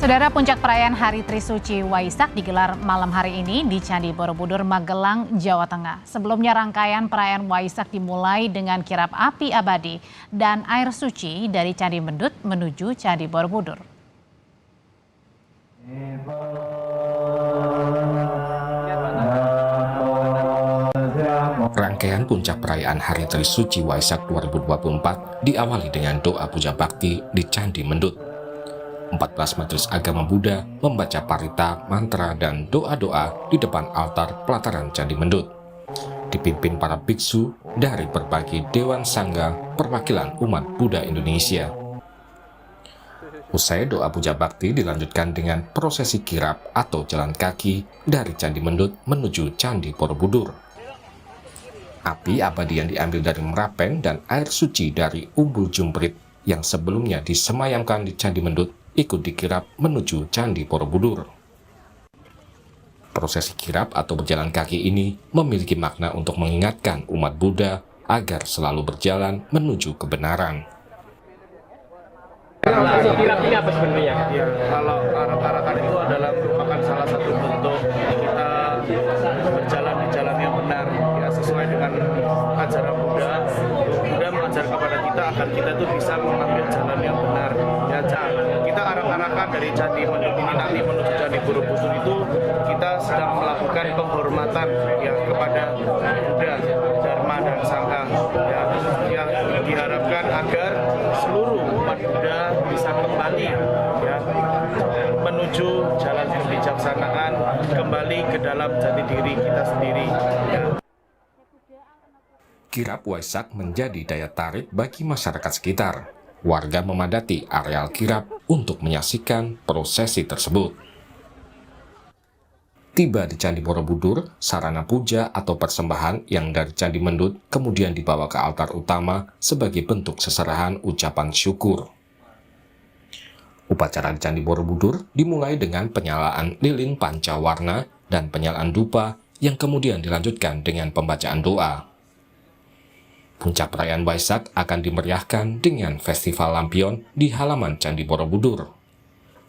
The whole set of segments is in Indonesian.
Saudara, puncak perayaan Hari Trisuci Waisak digelar malam hari ini di Candi Borobudur, Magelang, Jawa Tengah. Sebelumnya rangkaian perayaan Waisak dimulai dengan kirap api abadi dan air suci dari Candi Mendut menuju Candi Borobudur. Rangkaian puncak perayaan Hari Trisuci Waisak 2024 diawali dengan doa puja bakti di Candi Mendut. 14 majelis agama Buddha membaca parita, mantra, dan doa-doa di depan altar pelataran Candi Mendut. Dipimpin para biksu dari berbagai dewan sangga perwakilan umat Buddha Indonesia. Usai doa puja bakti dilanjutkan dengan prosesi kirap atau jalan kaki dari Candi Mendut menuju Candi Borobudur. Api abadi yang diambil dari Merapen dan air suci dari Umbul Jumprit yang sebelumnya disemayamkan di Candi Mendut ikut dikirap menuju Candi Borobudur. Prosesi kirap atau berjalan kaki ini memiliki makna untuk mengingatkan umat Buddha agar selalu berjalan menuju kebenaran. Kirap ini apa sebenarnya? Ya, kalau arak-arakan itu adalah merupakan salah satu bentuk kita berjalan di jalan yang benar, ya sesuai dengan ajaran Buddha. Buddha mengajar kepada kita agar kita itu bisa mengambil jalan yang benar. Ya, kita arak-arakan dari Candi Mendut ini nanti menuju Candi Borobudur itu kita sedang melakukan penghormatan ya kepada Buddha, Dharma dan Sangha. Ya, yang diharapkan agar seluruh umat Buddha bisa kembali ya menuju jalan kebijaksanaan, kembali ke dalam jati diri kita sendiri ya. Kirap Waisak menjadi daya tarik bagi masyarakat sekitar. Warga memadati areal kirap untuk menyaksikan prosesi tersebut. Tiba di Candi Borobudur, sarana puja atau persembahan yang dari Candi Mendut kemudian dibawa ke altar utama sebagai bentuk seserahan ucapan syukur. Upacara di Candi Borobudur dimulai dengan penyalaan lilin pancawarna dan penyalaan dupa yang kemudian dilanjutkan dengan pembacaan doa. Puncak perayaan Waisak akan dimeriahkan dengan festival lampion di halaman Candi Borobudur.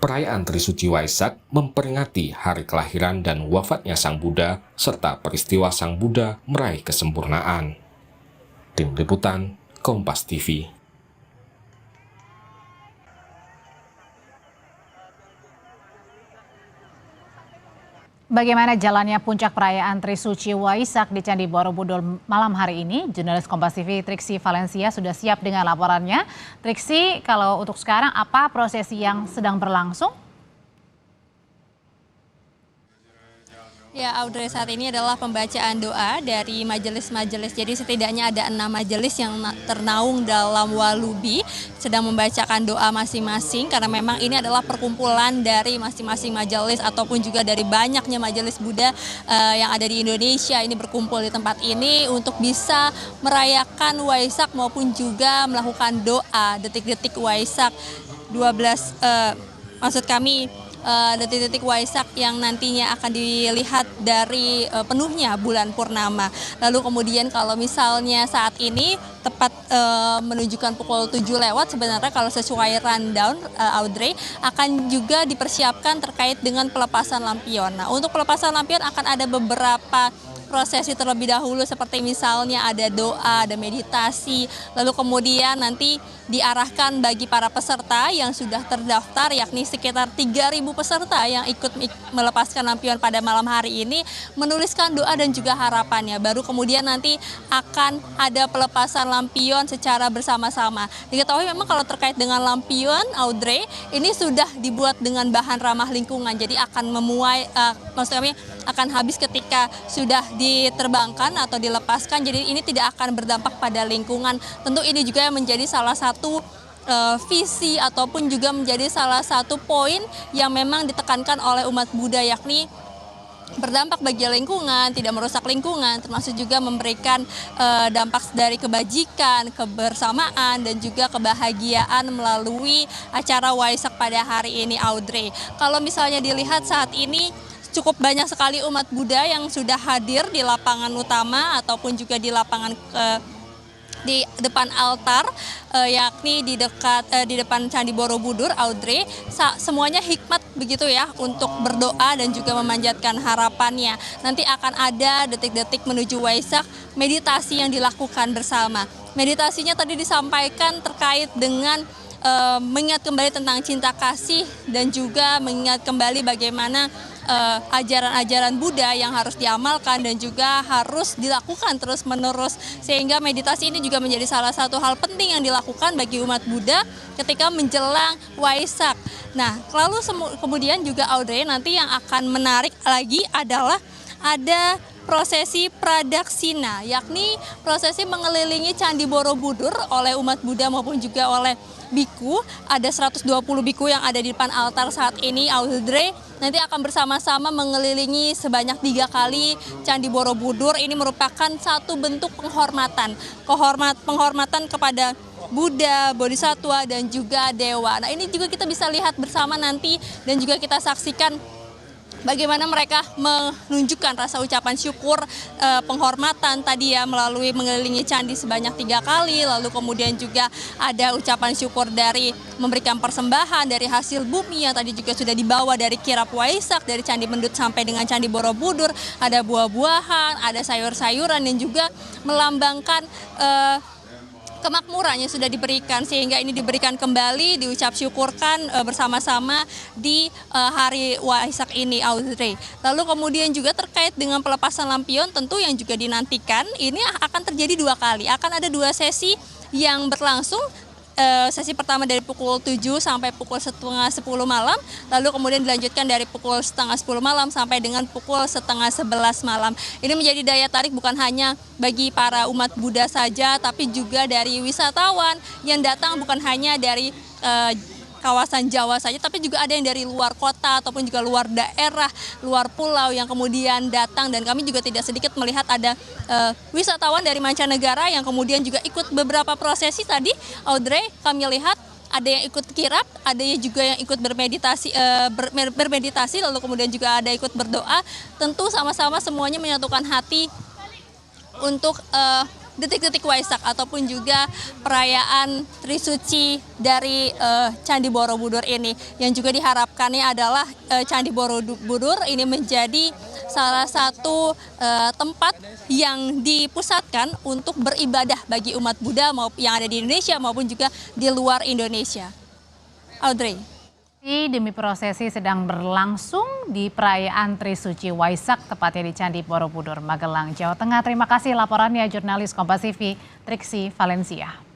Perayaan Trisuci Waisak memperingati hari kelahiran dan wafatnya Sang Buddha serta peristiwa Sang Buddha meraih kesempurnaan. Tim Liputan, Kompas TV. Bagaimana jalannya puncak perayaan Trisuci Waisak di Candi Borobudur malam hari ini? Jurnalis Kompas TV Triksi Valencia sudah siap dengan laporannya. Triksi, kalau untuk sekarang apa prosesi yang sedang berlangsung? Ya, Audrey, saat ini adalah pembacaan doa dari majelis-majelis. Jadi setidaknya ada 6 majelis yang ternaung dalam Walubi sedang membacakan doa masing-masing karena memang ini adalah perkumpulan dari masing-masing majelis ataupun juga dari banyaknya majelis Buddha yang ada di Indonesia ini berkumpul di tempat ini untuk bisa merayakan Waisak maupun juga melakukan doa detik-detik Waisak 12 maksud kami detik-detik Waisak yang nantinya akan dilihat dari penuhnya bulan purnama. Lalu kemudian kalau misalnya saat ini tepat menunjukkan pukul 7 lewat, sebenarnya kalau sesuai rundown Audrey akan juga dipersiapkan terkait dengan pelepasan lampion. Nah, untuk pelepasan lampion akan ada beberapa prosesi terlebih dahulu seperti misalnya ada doa, ada meditasi, lalu kemudian nanti diarahkan bagi para peserta yang sudah terdaftar yakni sekitar 3.000 peserta yang ikut melepaskan lampion pada malam hari ini menuliskan doa dan juga harapannya. Baru kemudian nanti akan ada pelepasan lampion secara bersama-sama. Diketahui memang kalau terkait dengan lampion, Audrey, ini sudah dibuat dengan bahan ramah lingkungan, jadi akan memuai, maksud kami akan habis ketika sudah diterbangkan atau dilepaskan, jadi ini tidak akan berdampak pada lingkungan. Tentu ini juga yang menjadi salah satu visi ataupun juga menjadi salah satu poin yang memang ditekankan oleh umat Buddha, yakni berdampak bagi lingkungan, tidak merusak lingkungan, termasuk juga memberikan dampak dari kebajikan, kebersamaan, dan juga kebahagiaan melalui acara Waisak pada hari ini, Audrey. Kalau misalnya dilihat saat ini, cukup banyak sekali umat Buddha yang sudah hadir di lapangan utama ataupun juga di lapangan di depan altar, yakni di depan Candi Borobudur, Audrey. Semuanya hikmat begitu ya untuk berdoa dan juga memanjatkan harapannya. Nanti akan ada detik-detik menuju Waisak, meditasi yang dilakukan bersama. Meditasinya tadi disampaikan terkait dengan mengingat kembali tentang cinta kasih dan juga mengingat kembali bagaimana ajaran-ajaran Buddha yang harus diamalkan dan juga harus dilakukan terus-menerus, sehingga meditasi ini juga menjadi salah satu hal penting yang dilakukan bagi umat Buddha ketika menjelang Waisak. Nah, lalu kemudian juga Audrey, nanti yang akan menarik lagi adalah ada prosesi pradaksina, yakni prosesi mengelilingi Candi Borobudur oleh umat Buddha maupun juga oleh biku. Ada 120 biku yang ada di depan altar saat ini, Audrey. Nanti akan bersama-sama mengelilingi sebanyak 3 kali Candi Borobudur. Ini merupakan satu bentuk penghormatan kepada Buddha, Bodhisattva, dan juga Dewa. Nah, ini juga kita bisa lihat bersama nanti dan juga kita saksikan bagaimana mereka menunjukkan rasa ucapan syukur, penghormatan tadi ya melalui mengelilingi candi sebanyak 3 kali, lalu kemudian juga ada ucapan syukur dari memberikan persembahan dari hasil bumi yang tadi juga sudah dibawa dari kirap Waisak, dari Candi Mendut sampai dengan Candi Borobudur, ada buah-buahan, ada sayur-sayuran dan juga melambangkan kemakmuran yang sudah diberikan, sehingga ini diberikan kembali, diucap syukurkan bersama-sama di hari Waisak ini, Audrey. Lalu kemudian juga terkait dengan pelepasan lampion tentu yang juga dinantikan, ini akan terjadi 2 kali, akan ada 2 sesi yang berlangsung. Sesi pertama dari pukul 7 sampai pukul setengah 10 malam, lalu kemudian dilanjutkan dari pukul setengah 10 malam sampai dengan pukul setengah 11 malam. Ini menjadi daya tarik bukan hanya bagi para umat Buddha saja, tapi juga dari wisatawan yang datang bukan hanya dari kawasan Jawa saja, tapi juga ada yang dari luar kota ataupun juga luar daerah, luar pulau yang kemudian datang, dan kami juga tidak sedikit melihat ada wisatawan dari mancanegara yang kemudian juga ikut beberapa prosesi tadi, Audrey. Kami lihat ada yang ikut kirap, ada juga yang ikut bermeditasi, lalu kemudian juga ada ikut berdoa. Tentu sama-sama semuanya menyatukan hati untuk detik-detik Waisak ataupun juga perayaan Trisuci dari Candi Borobudur ini, yang juga diharapkannya adalah Candi Borobudur ini menjadi salah satu tempat yang dipusatkan untuk beribadah bagi umat Buddha yang ada di Indonesia maupun juga di luar Indonesia. Audrey. Demi prosesi sedang berlangsung di perayaan Trisuci Waisak, tepatnya di Candi Borobudur, Magelang, Jawa Tengah. Terima kasih laporannya jurnalis Kompas TV Triksi Valencia.